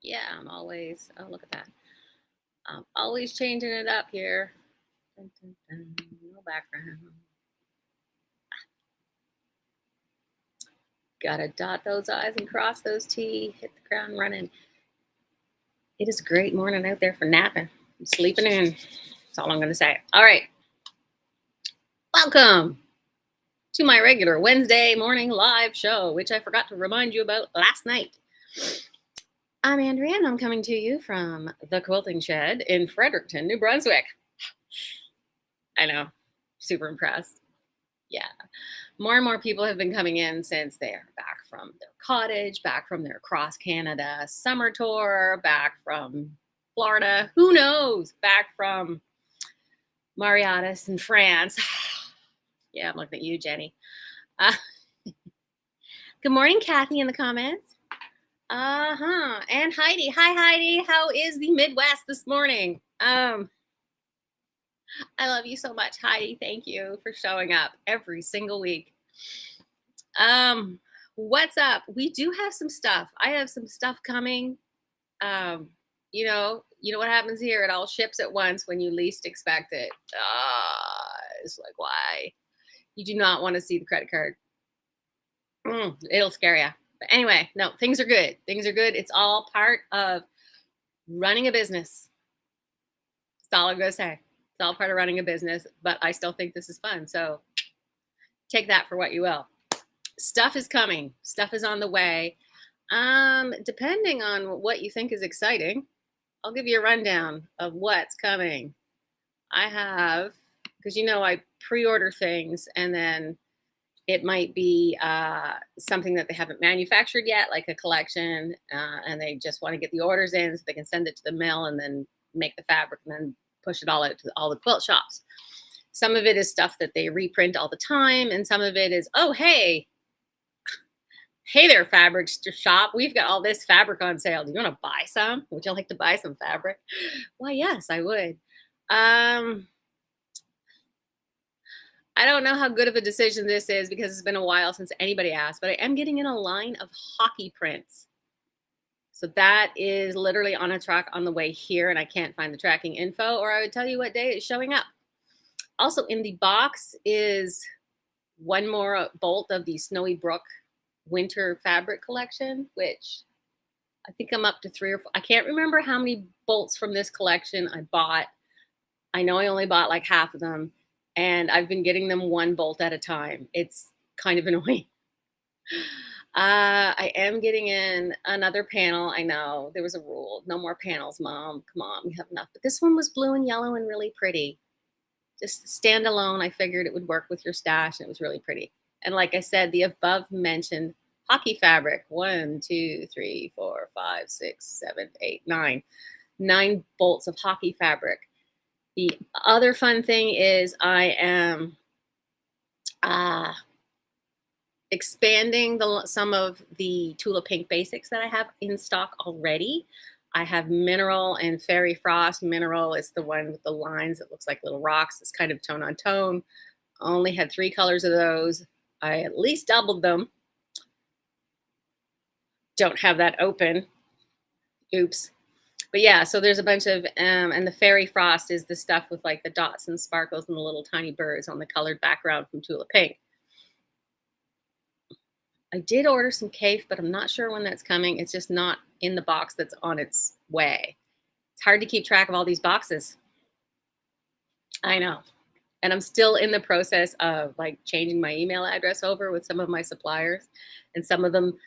Yeah, I'm always, oh, look at that. I'm always changing it up here. Dun, dun, dun, no background. Gotta dot those I's and cross those T's, hit the ground running. It is a great morning out there for napping. I'm sleeping in. That's all I'm going to say. All right. Welcome to my regular Wednesday morning live show, which I forgot to remind you about last night. I'm Andrea, and I'm coming to you from the Quilting Shed in Fredericton, New Brunswick. I know. Super impressed. Yeah. More and more people have been coming in since they're back from their cottage, back from their cross Canada summer tour, back from Florida, who knows, back from Mauritius in France. Yeah, I'm looking at you, Jenny. Good morning, Kathy, in the comments. And Heidi. Hi, Heidi. How is the Midwest this morning? I love you so much, Heidi. Thank you for showing up every single week. What's up? We do have some stuff. I have some stuff coming. You know what happens here? It all ships at once when you least expect it. It's like, why? You do not want to see the credit card. It'll scare you. But anyway, no, things are good. Things are good. It's all part of running a business. That's all I'm going to say. It's all part of running a business, but I still think this is fun. So take that for what you will. Stuff is coming. Stuff is on the way. Depending on what you think is exciting, I'll give you a rundown of what's coming. I have, because I pre-order things and then it might be something that they haven't manufactured yet, like a collection, and they just want to get the orders in so they can send it to the mill and then make the fabric and then push it all out to all the quilt shops. Some of it is stuff that they reprint all the time, and some of it is, oh, hey there, fabric shop. We've got all this fabric on sale. Do you want to buy some? Would you like to buy some fabric? Why, yes, I would. I don't know how good of a decision this is because it's been a while since anybody asked, but I am getting in a line of hockey prints. So that is literally on a truck on the way here, and I can't find the tracking info, or I would tell you what day it's showing up. Also in the box is one more bolt of the Snowy Brook winter fabric collection, which I think I'm up to 3 or 4. I can't remember how many bolts from this collection I bought. I know I only bought like half of them, and I've been getting them one bolt at a time. It's kind of annoying. I am getting in another panel. I know there was a rule. No more panels, Mom. Come on, we have enough. But this one was blue and yellow and really pretty. Just standalone, I figured it would work with your stash, and it was really pretty. And like I said, the above mentioned hockey fabric, 1, 2, 3, 4, 5, 6, 7, 8, 9. 9 bolts of hockey fabric. The other fun thing is I am expanding some of the Tula Pink basics that I have in stock already. I have Mineral and Fairy Frost. Mineral is the one with the lines that looks like little rocks. It's kind of tone on tone. I only had 3 colors of those. I at least doubled them. Don't have that open. Oops. But yeah, so there's a bunch of, and the Fairy Frost is the stuff with like the dots and sparkles and the little tiny birds on the colored background from Tula Pink. I did order some Cafe, but I'm not sure when that's coming. It's just not in the box that's on its way. It's hard to keep track of all these boxes. I know. And I'm still in the process of like changing my email address over with some of my suppliers. And some of them,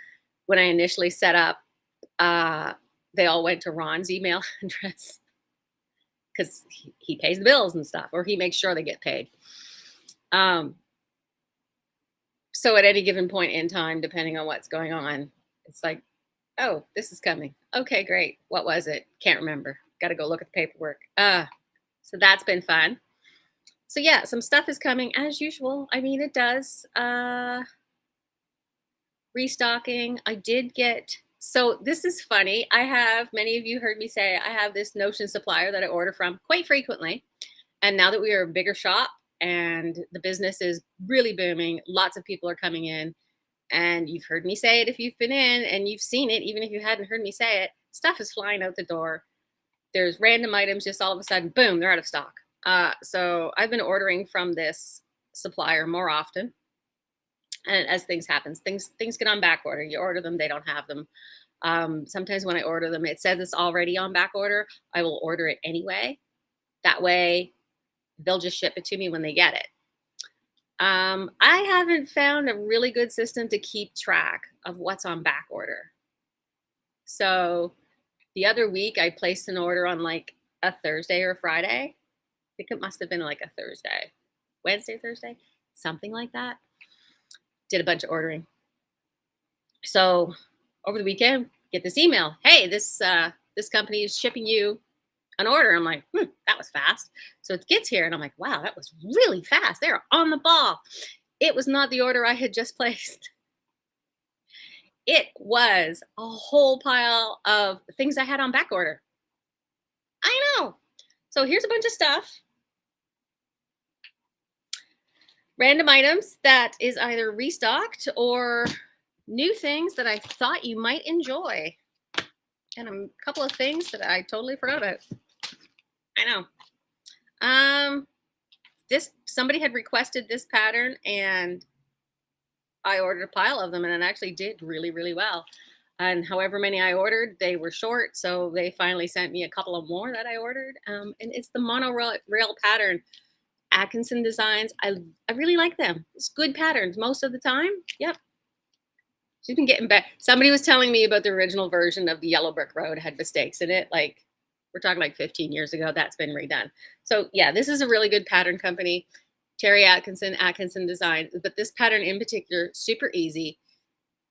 when I initially set up, they all went to Ron's email address because he pays the bills and stuff, or he makes sure they get paid. So at any given point in time, depending on what's going on, it's like, oh, this is coming. Okay, great. What was it? Can't remember. Got to go look at the paperwork. So that's been fun. So yeah, some stuff is coming as usual. I mean, it does. Restocking. I did get, so this is funny. I have, many of you heard me say, I have this Notion supplier that I order from quite frequently. And now that we are a bigger shop and the business is really booming. Lots of people are coming in. And you've heard me say it if you've been in, and you've seen it, even if you hadn't heard me say it. Stuff is flying out the door. There's random items just all of a sudden, boom, they're out of stock. So I've been ordering from this supplier more often. And as things happen, things get on back order. You order them, they don't have them. Sometimes when I order them, it says it's already on back order. I will order it anyway. That way, they'll just ship it to me when they get it. I haven't found a really good system to keep track of what's on back order. So the other week, I placed an order on like a Thursday or a Friday. I think it must have been like a Thursday, Wednesday, Thursday, something like that. Did a bunch of ordering. So over the weekend, get this email. Hey, this company is shipping you an order. I'm like, that was fast. So it gets here and I'm like, wow, that was really fast. They're on the ball. It was not the order I had just placed. It was a whole pile of things I had on back order. I know. So here's a bunch of stuff. Random items that is either restocked or new things that I thought you might enjoy. And a couple of things that I totally forgot about. I know. Somebody had requested this pattern and I ordered a pile of them and it actually did really, really well. And however many I ordered, they were short. So they finally sent me a couple of more that I ordered. And it's the monorail pattern. Atkinson Designs. I really like them. It's good patterns most of the time. Yep. She's been getting back. Somebody was telling me about the original version of the Yellow Brick Road had mistakes in it. Like we're talking like 15 years ago. That's been redone. So yeah, this is a really good pattern company. Terry Atkinson Design. But this pattern in particular, super easy.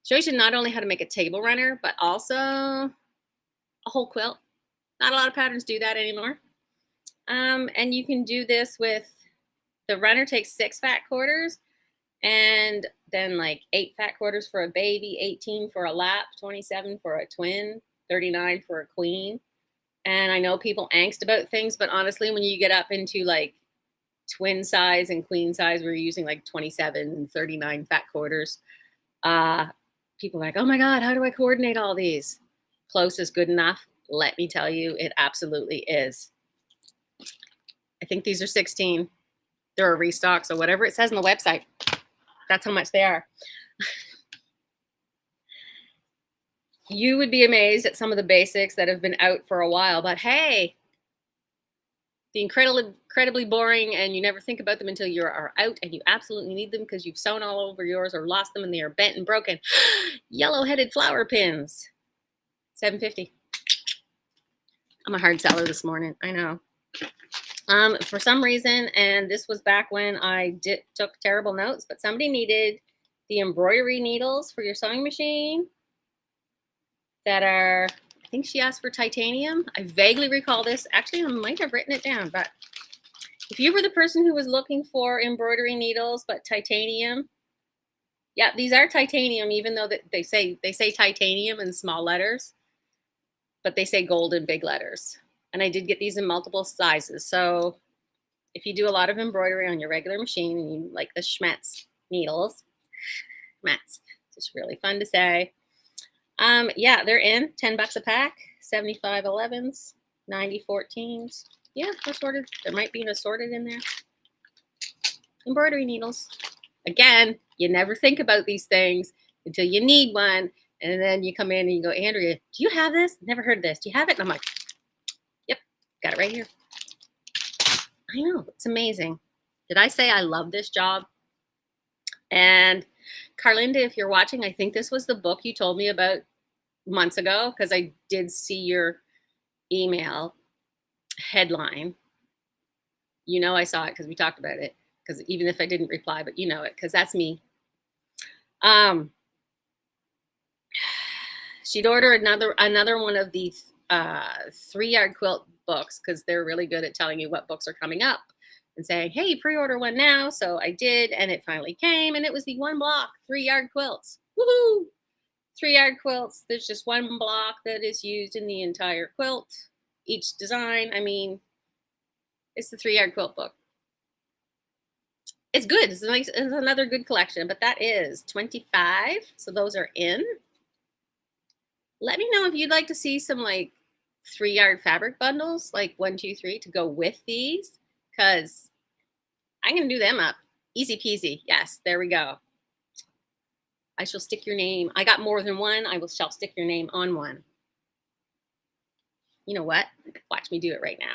Shows you not only how to make a table runner, but also a whole quilt. Not a lot of patterns do that anymore. And you can do this with the runner takes 6 fat quarters and then like 8 fat quarters for a baby, 18 for a lap, 27 for a twin, 39 for a queen. And I know people angst about things, but honestly, when you get up into like twin size and queen size, we're using like 27 and 39 fat quarters. People are like, oh my God, how do I coordinate all these? Close is good enough. Let me tell you, it absolutely is. I think these are 16. They're a restock, so whatever it says on the website, that's how much they are. You would be amazed at some of the basics that have been out for a while, but hey, the incredibly boring and you never think about them until you are out and you absolutely need them because you've sewn all over yours or lost them and they are bent and broken. Yellow-headed flower pins, $7.50. I'm a hard seller this morning, I know. For some reason, and this was back when I took terrible notes, but somebody needed the embroidery needles for your sewing machine that are, I think she asked for titanium. I vaguely recall this. Actually, I might have written it down, but if you were the person who was looking for embroidery needles, but titanium, yeah, these are titanium, even though they say titanium in small letters, but they say gold in big letters. And I did get these in multiple sizes. So if you do a lot of embroidery on your regular machine and you like the Schmetz needles, Schmetz, it's just really fun to say. Yeah, they're in 10 bucks a pack, 75 11s, 90 14s. Yeah, assorted. There might be an assorted in there. Embroidery needles. Again, you never think about these things until you need one. And then you come in and you go, Andrea, do you have this? Never heard of this. Do you have it? And I'm like, yep, got it right here. I know, it's amazing. Did I say I love this job? And Carlinda, if you're watching, I think this was the book you told me about months ago because I did see your email headline. You know I saw it because we talked about it. Because even if I didn't reply, but you know it because that's me. She'd order another one of these 3-yard quilt books because they're really good at telling you what books are coming up and saying, hey, pre-order one now. So I did, and it finally came, and it was the 1 block 3-yard quilts. Woohoo! 3-yard quilts. There's just 1 block that is used in the entire quilt. Each design, I mean, it's the 3-yard quilt book. It's good. It's nice. It's another good collection, but that is 25. So those are in. Let me know if you'd like to see some like 3-yard fabric bundles, like 1, 2, 3 to go with these, because I'm going to do them up. Easy peasy. Yes, there we go. I shall stick your name. I got more than one. Shall stick your name on one. You know what? Watch me do it right now.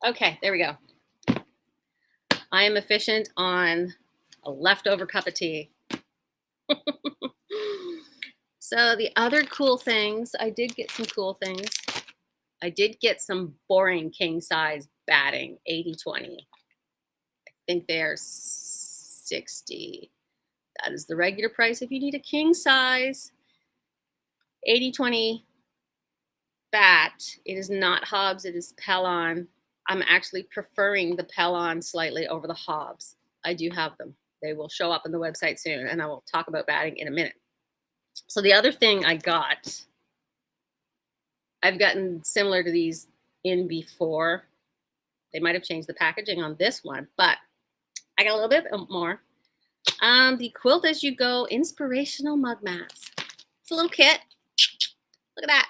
Okay, there we go. I am efficient on a leftover cup of tea. So the other cool things, I did get some cool things. I did get some boring king size batting, 80/20. I think they're 60. That is the regular price if you need a king size 80/20 bat. It is not Hobbs, it is Pellon. I'm actually preferring the Pellon slightly over the Hobbs. I do have them. They will show up on the website soon, and I will talk about batting in a minute. So the other thing I got, I've gotten similar to these in before. They might have changed the packaging on this one, but I got a little bit more. The Quilt As You Go inspirational mug mats. It's a little kit. Look at that.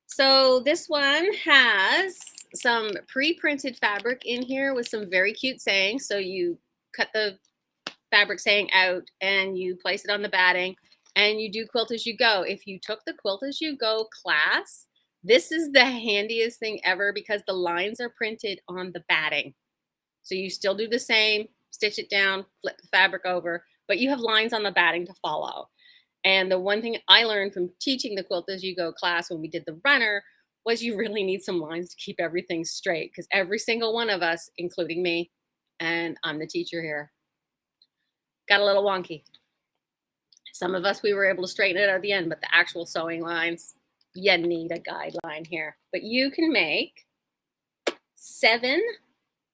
So this one has some pre-printed fabric in here with some very cute sayings. So you cut the fabric saying out and you place it on the batting and you do Quilt As You Go. If you took the Quilt As You Go class, this is the handiest thing ever because the lines are printed on the batting. So you still do the same, stitch it down, flip the fabric over, but you have lines on the batting to follow. And the one thing I learned from teaching the Quilt As You Go class when we did the runner was you really need some lines to keep everything straight because every single one of us, including me, and I'm the teacher here, got a little wonky. Some of us, we were able to straighten it at the end, but the actual sewing lines, you need a guideline here. But you can make 7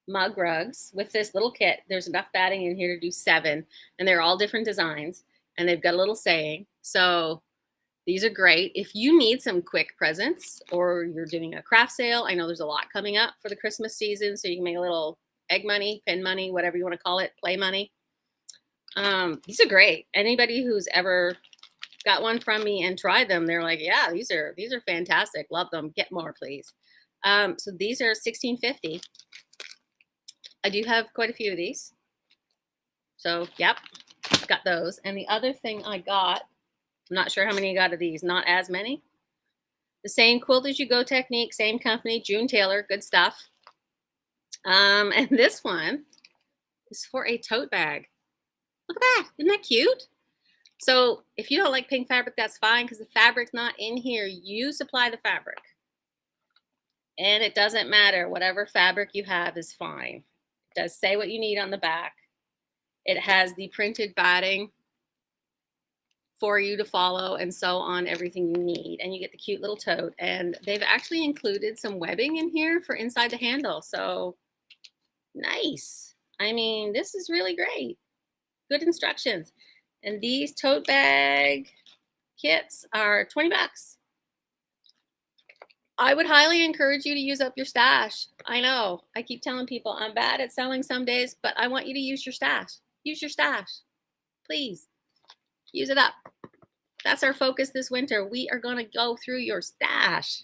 mug rugs with this little kit. There's enough batting in here to do 7, and they're all different designs, and they've got a little saying. So these are great. If you need some quick presents or you're doing a craft sale, I know there's a lot coming up for the Christmas season, so you can make a little egg money, pin money, whatever you want to call it, play money. These are great. Anybody who's ever got one from me and tried them, they're like, yeah, these are fantastic. Love them. Get more, please. So these are $16.50. I do have quite a few of these. So, yep, got those. And the other thing I got, I'm not sure how many I got of these, not as many. The same Quilt As You Go technique, same company, June Taylor, good stuff. And this one is for a tote bag. Look at that. Isn't that cute? So if you don't like pink fabric, that's fine because the fabric's not in here. You supply the fabric. And it doesn't matter. Whatever fabric you have is fine. It does say what you need on the back. It has the printed batting for you to follow and sew on everything you need. And you get the cute little tote. And they've actually included some webbing in here for inside the handle. So nice. I mean, this is really great. Good instructions. And these tote bag kits are 20 bucks. I would highly encourage you to use up your stash. I know, I keep telling people I'm bad at selling some days, but I want you to use your stash. Use your stash. Please, use it up. That's our focus this winter. We are going to go through your stash.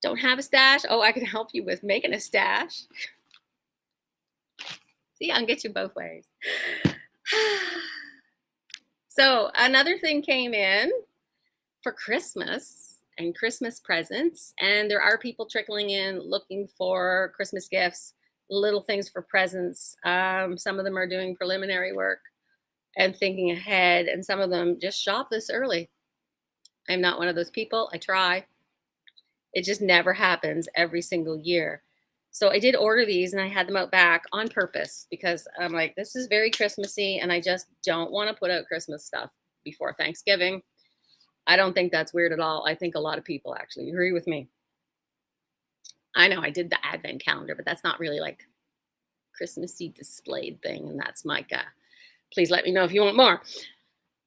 Don't have a stash? Oh, I can help you with making a stash. See, I can get you both ways. So another thing came in for Christmas and Christmas presents, and there are people trickling in looking for Christmas gifts, little things for presents. Some of them are doing preliminary work and thinking ahead, and some of them just shop this early. I'm not one of those people. I try. It just never happens every single year. So I did order these and I had them out back on purpose because I'm like, this is very Christmassy and I just don't want to put out Christmas stuff before Thanksgiving. I don't think that's weird at all. I think a lot of people actually agree with me. I know I did the advent calendar, but that's not really like Christmassy displayed thing. And that's my please let me know if you want more,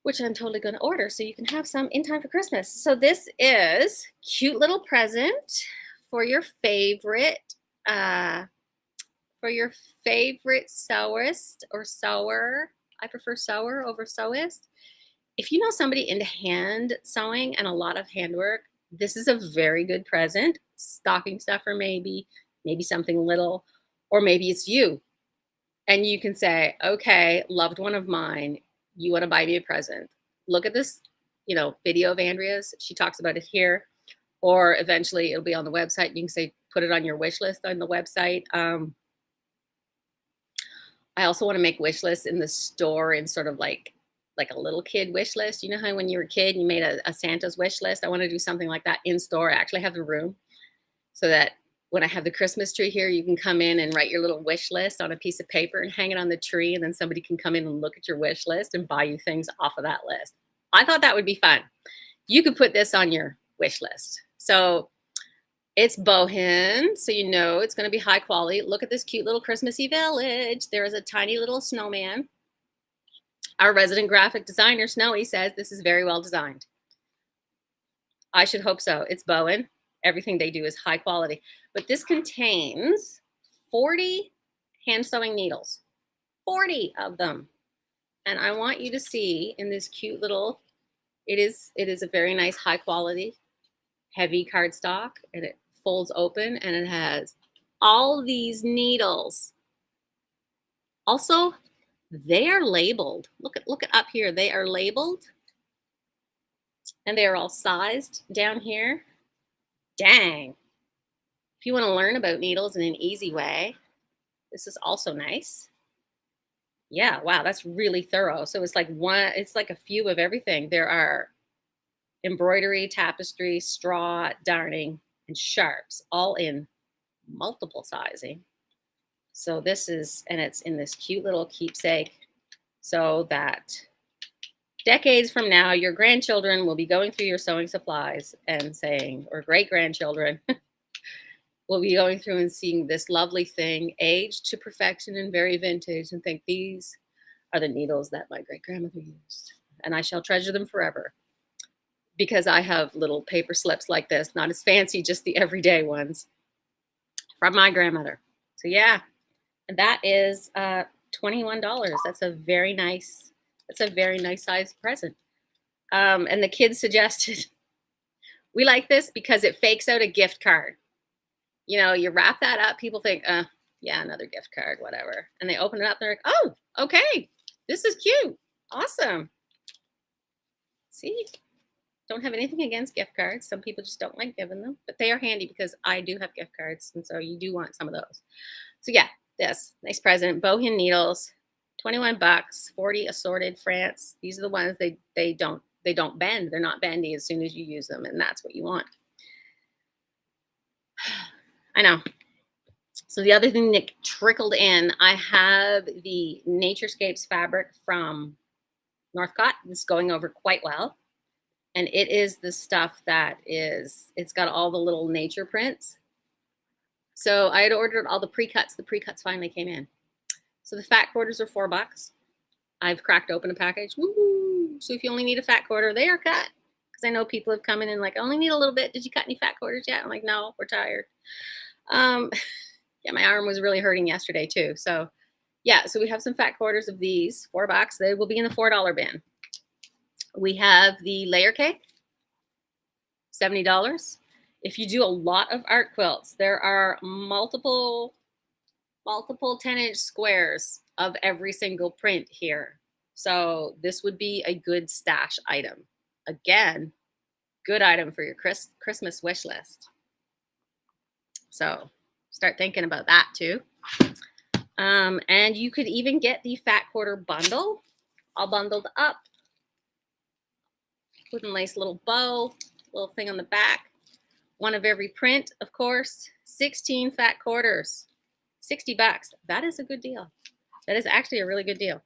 which I'm totally going to order so you can have some in time for Christmas. So this is cute little present for your favorite For your favorite sewist or sewer, I prefer sewer over sewist. If you know somebody into hand sewing and a lot of handwork, this is a very good present. Stocking stuffer, maybe something little, or maybe it's you. And you can say, okay, loved one of mine, you want to buy me a present. Look at this, video of Andrea's. She talks about it here, or eventually it'll be on the website. You can say, put it on your wish list on the website. I also want to make wish lists in the store in sort of like a little kid wish list. You know how when you were a kid, you made a Santa's wish list? I want to do something like that in store. I actually have the room so that when I have the Christmas tree here, you can come in and write your little wish list on a piece of paper and hang it on the tree. And then somebody can come in and look at your wish list and buy you things off of that list. I thought that would be fun. You could put this on your wish list. So it's Bohin, so you know it's going to be high quality. Look at this cute little Christmassy village. There is a tiny little snowman. Our resident graphic designer, Snowy, says this is very well designed. I should hope so. It's Bowen. Everything they do is high quality. But this contains 40 hand sewing needles, 40 of them. And I want you to see in this cute little, it is a very nice high quality, heavy cardstock, and it folds open and it has all these needles. Also, they are labeled. Look at up here. They are labeled and they are all sized down here. Dang. If you want to learn about needles in an easy way, this is also nice. Yeah, wow, that's really thorough. So it's like a few of everything. There are embroidery, tapestry, straw, darning, and sharps, all in multiple sizing. So this is, and it's in this cute little keepsake, so that decades from now, your grandchildren will be going through your sewing supplies and saying, or great grandchildren will be going through and seeing this lovely thing, aged to perfection and very vintage, and think these are the needles that my great grandmother used. And I shall treasure them forever, because I have little paper slips like this, not as fancy, just the everyday ones from my grandmother. So yeah, and that is $21. That's a very nice sized present. And the kids suggested we like this because it fakes out a gift card. You wrap that up, people think, yeah, another gift card, whatever. And they open it up, they're like, oh, okay, this is cute. Awesome. See? Don't have anything against gift cards. Some people just don't like giving them, but they are handy because I do have gift cards, and so you do want some of those. So yeah, this nice present, Bohin needles, $21, 40 assorted France. These are the ones they don't bend. They're not bendy as soon as you use them, and that's what you want. I know. So the other thing that trickled in, I have the Naturescapes fabric from Northcott. It's going over quite well. And it is the stuff that it's got all the little nature prints. So I had ordered all the pre-cuts. The pre-cuts finally came in. So the fat quarters are $4. I've cracked open a package. Woo! So if you only need a fat quarter, they are cut. Because I know people have come in and like, I only need a little bit. Did you cut any fat quarters yet? I'm like, no, we're tired. Yeah, my arm was really hurting yesterday too. So yeah, so we have some fat quarters of these, $4. They will be in the $4 bin. We have the layer cake, $70. If you do a lot of art quilts, there are multiple 10-inch squares of every single print here. So this would be a good stash item. Again, good item for your Christmas wish list. So start thinking about that too. And you could even get the fat quarter bundle, all bundled up with a nice little bow, little thing on the back. One of every print, of course. 16 fat quarters, $60. That is a good deal. That is actually a really good deal.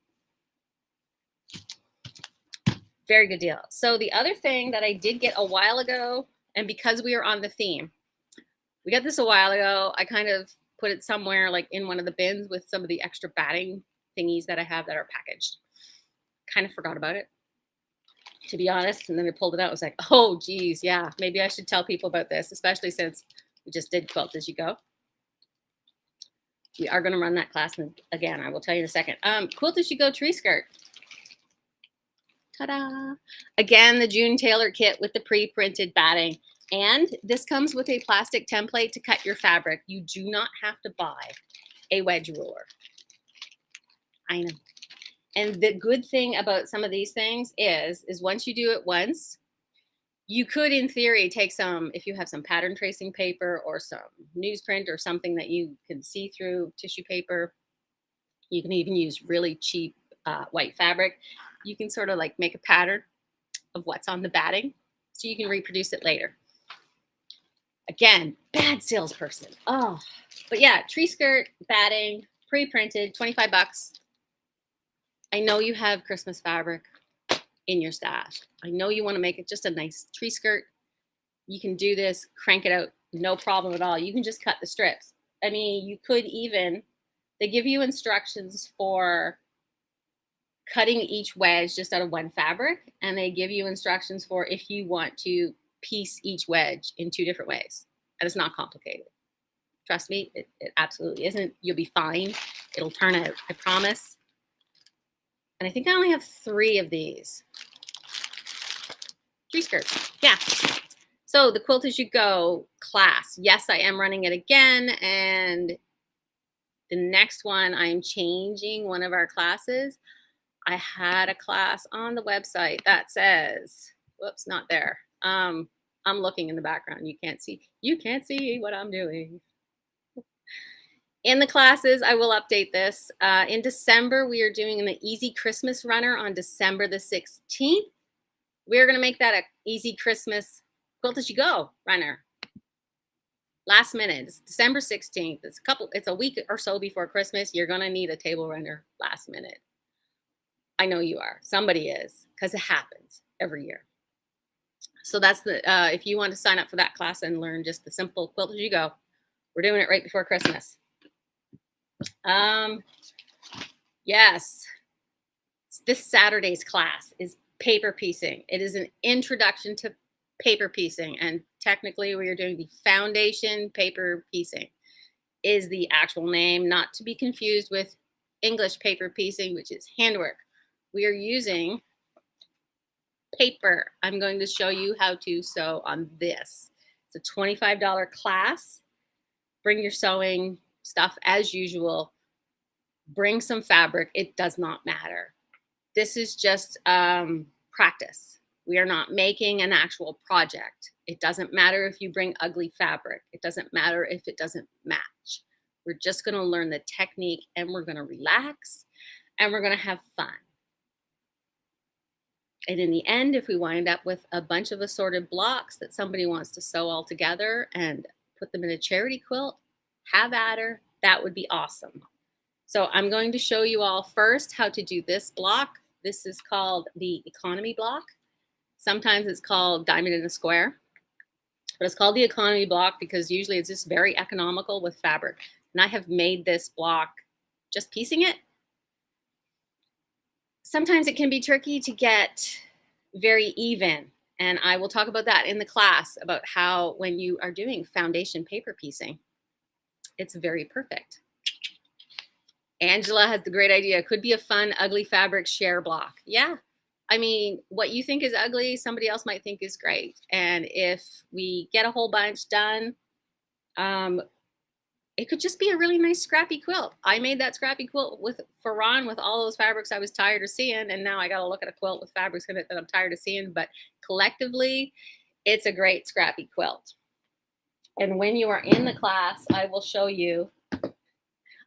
Very good deal. So the other thing that I did get a while ago, and because we are on the theme, we got this a while ago. I kind of put it somewhere like in one of the bins with some of the extra batting thingies that I have that are packaged. Kind of forgot about it, to be honest. And then I pulled it out. I was like, oh, geez, yeah, maybe I should tell people about this, especially since we just did Quilt As You Go. We are going to run that class again. I will tell you in a second. Quilt as you go tree skirt. Ta-da! Again, the June Taylor kit with the pre-printed batting. And this comes with a plastic template to cut your fabric. You do not have to buy a wedge ruler. I know. And the good thing about some of these things is once you do it once, you could, in theory, take some, if you have some pattern tracing paper or some newsprint or something that you can see through tissue paper. You can even use really cheap white fabric. You can sort of like make a pattern of what's on the batting so you can reproduce it later. Again, bad salesperson. Oh, but yeah, tree skirt, batting, pre-printed, 25 bucks. I know you have Christmas fabric in your stash. I know you want to make it just a nice tree skirt. You can do this, crank it out, no problem at all. You can just cut the strips. I mean, you could even, they give you instructions for cutting each wedge just out of one fabric, and they give you instructions for if you want to piece each wedge in 2 different ways. And it's not complicated. Trust me, it absolutely isn't. You'll be fine. It'll turn out, I promise. And I think I only have 3 of these. Tree skirts, yeah. So the Quilt as you go class. Yes, I am running it again. And the next one, I'm changing one of our classes. I had a class on the website that says, whoops, not there. I'm looking in the background. You can't see what I'm doing. In the classes, I will update this. In December, we are doing an Easy Christmas Runner on December the 16th. We're going to make that an Easy Christmas Quilt as you go runner. Last minute, it's December 16th. It's a week or so before Christmas. You're going to need a table runner last minute. I know you are. Somebody is, because it happens every year. So that's the, if you want to sign up for that class and learn just the simple quilt as you go, we're doing it right before Christmas. Yes, this Saturday's class is paper piecing. It is an introduction to paper piecing, and technically we are doing the foundation paper piecing is the actual name, not to be confused with English paper piecing, which is handwork. We are using paper. I'm going to show you how to sew on this. It's a $25 class. Bring your sewing stuff as usual. Bring some fabric. It does not matter. This is just practice. We are not making an actual project. It doesn't matter if you bring ugly fabric. It doesn't matter if it doesn't match. We're just going to learn the technique, and we're going to relax, and we're going to have fun. And in the end, if we wind up with a bunch of assorted blocks that somebody wants to sew all together and put them in a charity quilt, have at her. That would be awesome. So I'm going to show you all first how to do this block. This is called the economy block. Sometimes it's called diamond in a square, but it's called the economy block because usually it's just very economical with fabric. And I have made this block just piecing it. Sometimes it can be tricky to get very even. And I will talk about that in the class about how when you are doing foundation paper piecing, it's very perfect. Angela has the great idea. It could be a fun, ugly fabric share block. Yeah. I mean, what you think is ugly, somebody else might think is great. And if we get a whole bunch done, it could just be a really nice scrappy quilt. I made that scrappy quilt for Ron with all those fabrics I was tired of seeing. And now I got to look at a quilt with fabrics in it that I'm tired of seeing. But collectively, it's a great scrappy quilt. And when you are in the class, I will show you.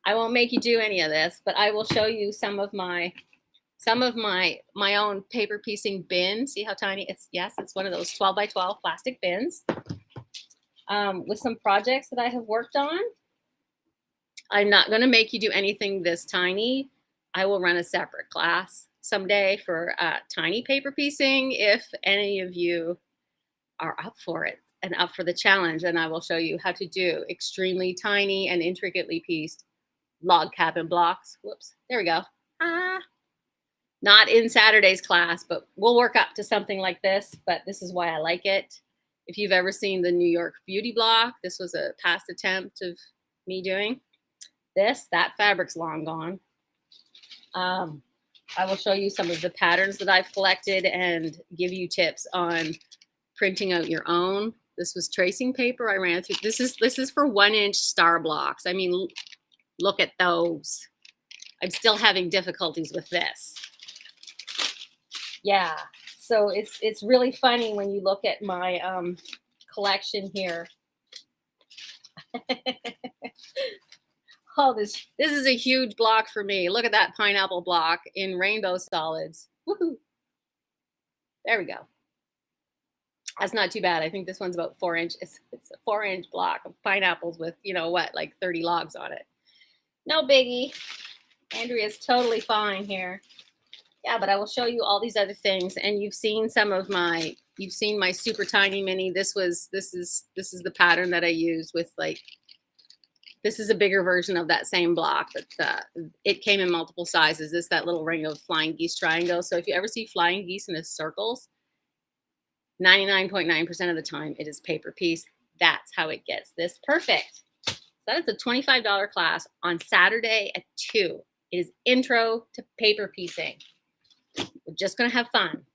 I won't make you do any of this, but I will show you some of my own paper piecing bin. See how tiny it's? Yes, it's one of those 12 by 12 plastic bins with some projects that I have worked on. I'm not going to make you do anything this tiny. I will run a separate class someday for tiny paper piecing if any of you are up for it and up for the challenge. And I will show you how to do extremely tiny and intricately pieced log cabin blocks. Whoops, there we go. Not in Saturday's class, but we'll work up to something like this, but this is why I like it. If you've ever seen the New York Beauty block, this was a past attempt of me doing. That fabric's long gone. I will show you some of the patterns that I've collected and give you tips on printing out your own. This was tracing paper I ran through. This is for 1-inch star blocks. I mean, look at those. I'm still having difficulties with this. Yeah, so it's really funny when you look at my collection here. Oh, this is a huge block for me. Look at that pineapple block in rainbow solids. Woohoo! There we go. That's not too bad. I think this one's about 4 inches. It's a 4-inch block of pineapples with, you know what, like 30 logs on it. No biggie. Andrea's totally fine here. Yeah, but I will show you all these other things. And you've seen you've seen my super tiny mini. This is the pattern that I use with like, this is a bigger version of that same block, but it came in multiple sizes. This that little ring of flying geese triangle. So if you ever see flying geese in circles, 99.9% of the time it is paper piece. That's how it gets this perfect. So that is a $25 class on Saturday at 2. It is intro to paper piecing. We're just going to have fun.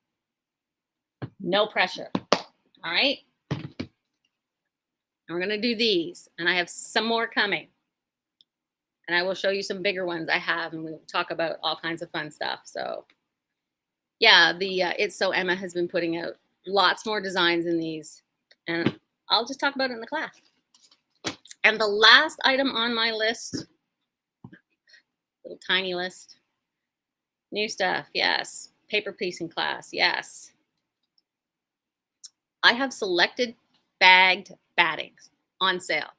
No pressure. All right. And we're going to do these. And I have some more coming. And I will show you some bigger ones I have. And we'll talk about all kinds of fun stuff. So yeah, It's So Emma has been putting out lots more designs in these. And I'll just talk about it in the class. And the last item on my list, little tiny list, new stuff, yes. Paper piecing class, yes. I have selected bagged battings on sale.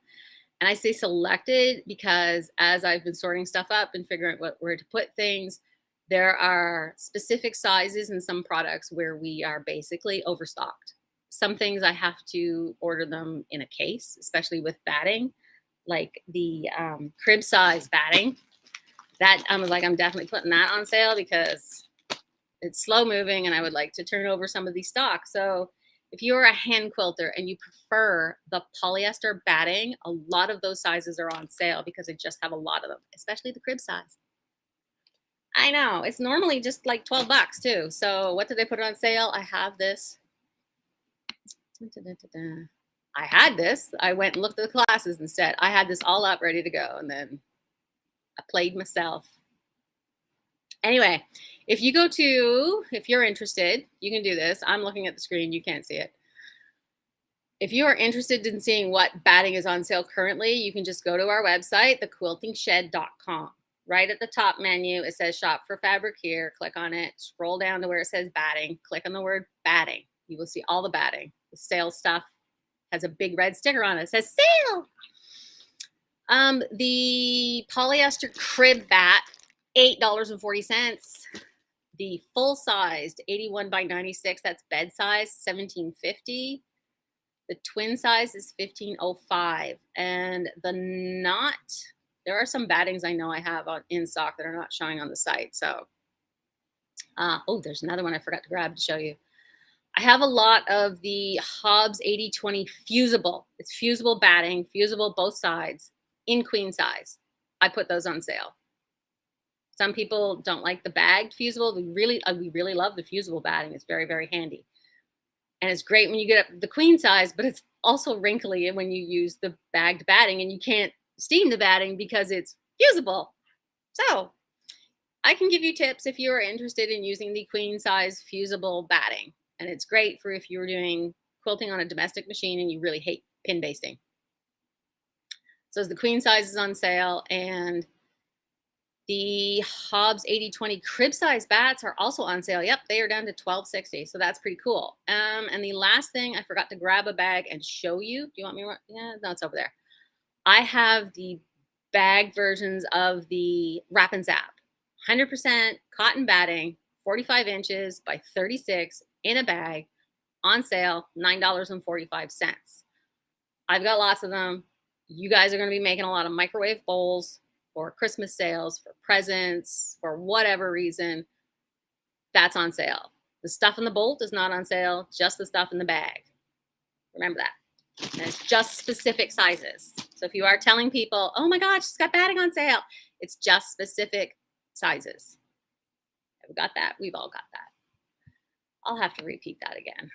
And I say selected because as I've been sorting stuff up and figuring out where to put things, there are specific sizes in some products where we are basically overstocked. Some things I have to order them in a case, especially with batting, like the crib size batting. That I was like, I'm definitely putting that on sale because it's slow moving and I would like to turn over some of these stocks. So if you're a hand quilter and you prefer the polyester batting, a lot of those sizes are on sale because I just have a lot of them, especially the crib size. I know, it's normally just like 12 bucks too. So what did they put on sale? I have this. I had this. I went and looked at the classes instead. I had this all up ready to go and then I played myself. Anyway, if you're interested, you can do this. I'm looking at the screen. You can't see it. If you are interested in seeing what batting is on sale currently, you can just go to our website, thequiltingshed.com. Right at the top menu, it says shop for fabric here. Click on it. Scroll down to where it says batting. Click on the word batting. You will see all the batting. The sale stuff has a big red sticker on it. It says sale. The polyester crib bat, $8.40. The full-sized 81 by 96, that's bed size, $17.50. The twin size is $15.05. And the knot, there are some battings I know I have in stock that are not showing on the site. So, oh, there's another one I forgot to grab to show you. I have a lot of the Hobbs 80/20 fusible. It's fusible batting, fusible both sides, in queen size. I put those on sale. Some people don't like the bagged fusible. We really love the fusible batting. It's very, very handy. And it's great when you get up the queen size, but it's also wrinkly when you use the bagged batting and you can't steam the batting because it's fusible. So I can give you tips if you are interested in using the queen size fusible batting. And it's great for if you're doing quilting on a domestic machine and you really hate pin basting. So the queen size is on sale, and the Hobbs 80/20 crib size bats are also on sale. Yep, they are down to $12.60. So that's pretty cool. And the last thing, I forgot to grab a bag and show you. Do you want me to? Yeah, no, it's over there. I have the bag versions of the Wrap and Zap. 100% cotton batting, 45 inches by 36 in a bag, on sale, $9.45. I've got lots of them. You guys are going to be making a lot of microwave bowls for Christmas sales, for presents, for whatever reason. That's on sale. The stuff in the bolt is not on sale, just the stuff in the bag. Remember that. And it's just specific sizes. So if you are telling people, oh my gosh, she's got batting on sale, it's just specific sizes. We've got that. We've all got that. I'll have to repeat that again.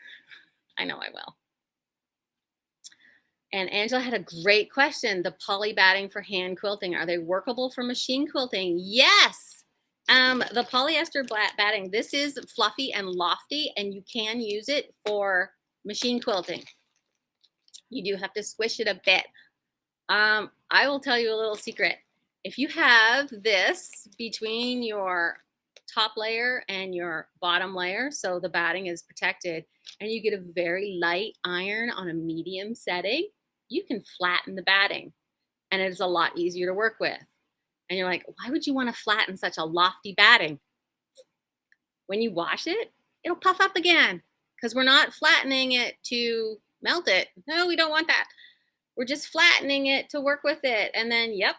I know I will. And Angela had a great question. The poly batting for hand quilting, are they workable for machine quilting? Yes. The polyester batting, this is fluffy and lofty, and you can use it for machine quilting. You do have to squish it a bit. I will tell you a little secret. If you have this between your top layer and your bottom layer, so the batting is protected, and you get a very light iron on a medium setting, you can flatten the batting, and it is a lot easier to work with. And you're like, why would you want to flatten such a lofty batting? When you wash it, it'll puff up again, because we're not flattening it to melt it. No, we don't want that. We're just flattening it to work with it. And then, yep,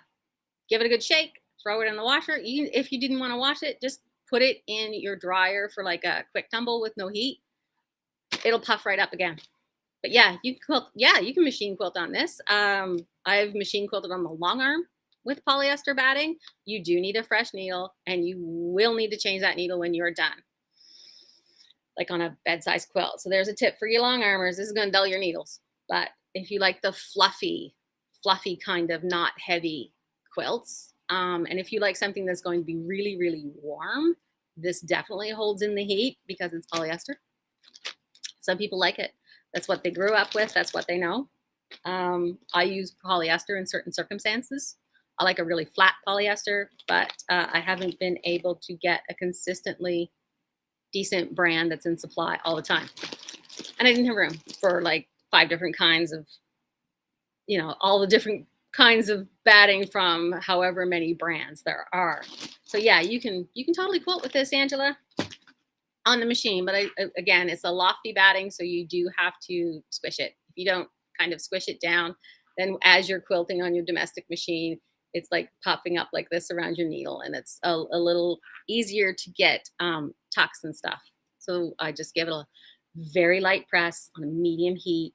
give it a good shake, throw it in the washer. If you didn't want to wash it, just put it in your dryer for like a quick tumble with no heat. It'll puff right up again. But yeah, you can quilt. Yeah, you can machine quilt on this. I've machine quilted on the long arm with polyester batting. You do need a fresh needle, and you will need to change that needle when you're done, like on a bed-size quilt. So there's a tip for you long armers. This is going to dull your needles. But if you like the fluffy kind of not heavy quilts, and if you like something that's going to be really, really warm, this definitely holds in the heat because it's polyester. Some people like it. That's what they grew up with. That's what they know. I use polyester in certain circumstances. I like a really flat polyester, but I haven't been able to get a consistently decent brand that's in supply all the time. And I didn't have room for like 5 different kinds of, all the different kinds of batting from however many brands there are. So yeah, you can totally quilt with this, Angela, on the machine. But again, it's a lofty batting, so you do have to squish it. If you don't kind of squish it down, then as you're quilting on your domestic machine, it's like popping up like this around your needle, and it's a little easier to get tucks and stuff. So I just give it a very light press on a medium heat,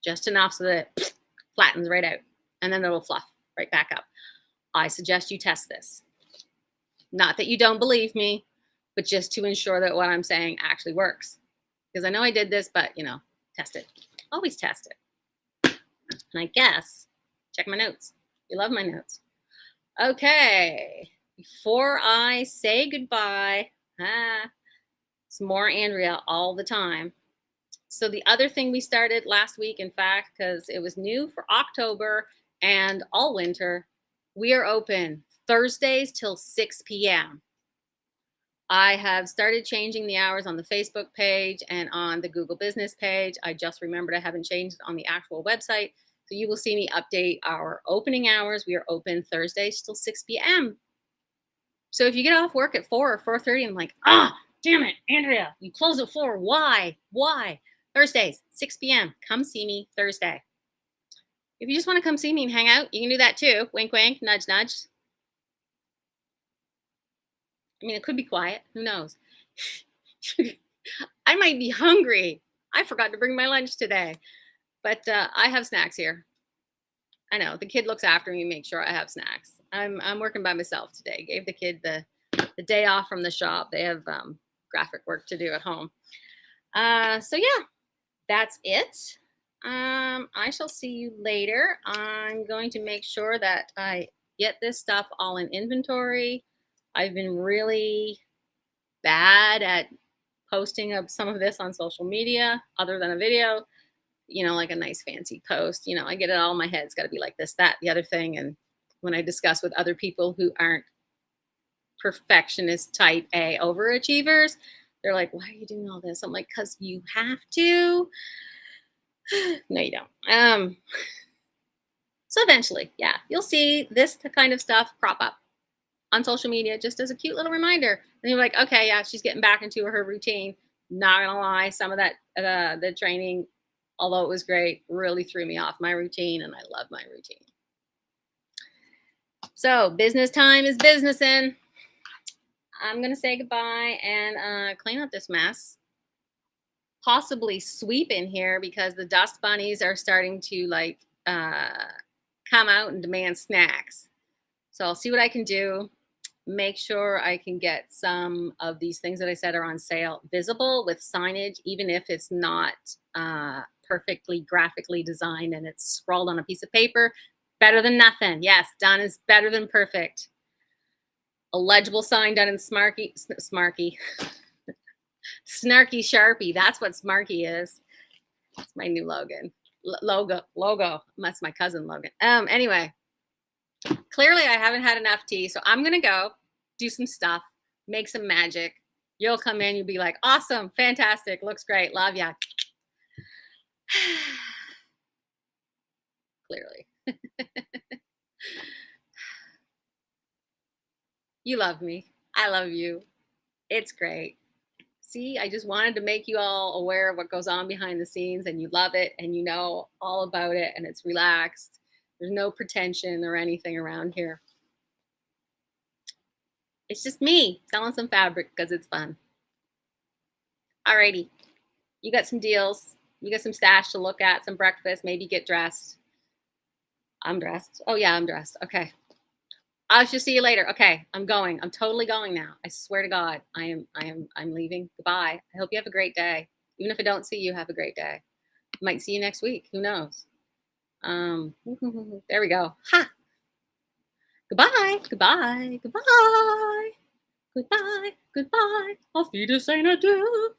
just enough so that it flattens right out, and then it'll fluff right back up. I suggest you test this. Not that you don't believe me, but just to ensure that what I'm saying actually works. Because I know I did this, but test it. Always test it. And I guess, check my notes. You love my notes. Okay, before I say goodbye, it's more Andrea all the time. So the other thing we started last week, in fact, because it was new for October and all winter, we are open Thursdays till 6 p.m. I have started changing the hours on the Facebook page and on the Google Business page. I just remembered I haven't changed it on the actual website. So you will see me update our opening hours. We are open Thursdays till 6 p.m. So if you get off work at 4 or 4:30, and I'm like, damn it, Andrea, you close at 4. Why? Thursdays, 6 p.m. Come see me Thursday. If you just want to come see me and hang out, you can do that too. Wink, wink, nudge, nudge. I mean, it could be quiet. Who knows? I might be hungry. I forgot to bring my lunch today. But I have snacks here. I know the kid looks after me, make sure I have snacks. I'm working by myself today. Gave the kid the day off from the shop. They have graphic work to do at home. So yeah, that's it. I shall see you later. I'm going to make sure that I get this stuff all in inventory. I've been really bad at posting up some of this on social media other than a video. Like a nice fancy post. I get it all in my head. It's got to be like this, that, the other thing. And when I discuss with other people who aren't perfectionist type A overachievers, they're like, why are you doing all this? I'm like, because you have to. No, you don't. So eventually, yeah, you'll see this kind of stuff crop up on social media just as a cute little reminder. And you're like, okay, yeah, she's getting back into her routine. Not gonna lie, some of that, the training, although it was great, really threw me off my routine, and I love my routine. So business time is businessing. I'm going to say goodbye and clean up this mess. Possibly sweep in here because the dust bunnies are starting to come out and demand snacks. So I'll see what I can do. Make sure I can get some of these things that I said are on sale visible with signage, even if it's not perfectly graphically designed and it's scrawled on a piece of paper. Better than nothing. Yes, done is better than perfect. A legible sign done in Smarky, Snarky Sharpie. That's what Smarky is. It's my new Logan. Logo. That's my cousin Logan. Anyway, clearly I haven't had enough tea, so I'm gonna go do some stuff, make some magic. You'll come in, you'll be like, awesome, fantastic, looks great, love ya. Clearly. You love me. I love you. It's great. See, I just wanted to make you all aware of what goes on behind the scenes, and you love it and you know all about it, and it's relaxed. There's no pretension or anything around here. It's just me selling some fabric because it's fun. Alrighty. You got some deals. You got some stash to look at, some breakfast, maybe get dressed. I'm dressed. Oh yeah, I'm dressed. Okay. I shall see you later. Okay, I'm going. I'm totally going now. I swear to God, I'm leaving. Goodbye. I hope you have a great day. Even if I don't see you, have a great day. Might see you next week. Who knows? There we go. Ha! Goodbye. Goodbye. Goodbye. Goodbye. Goodbye. Auf Wiedersehen, adieu.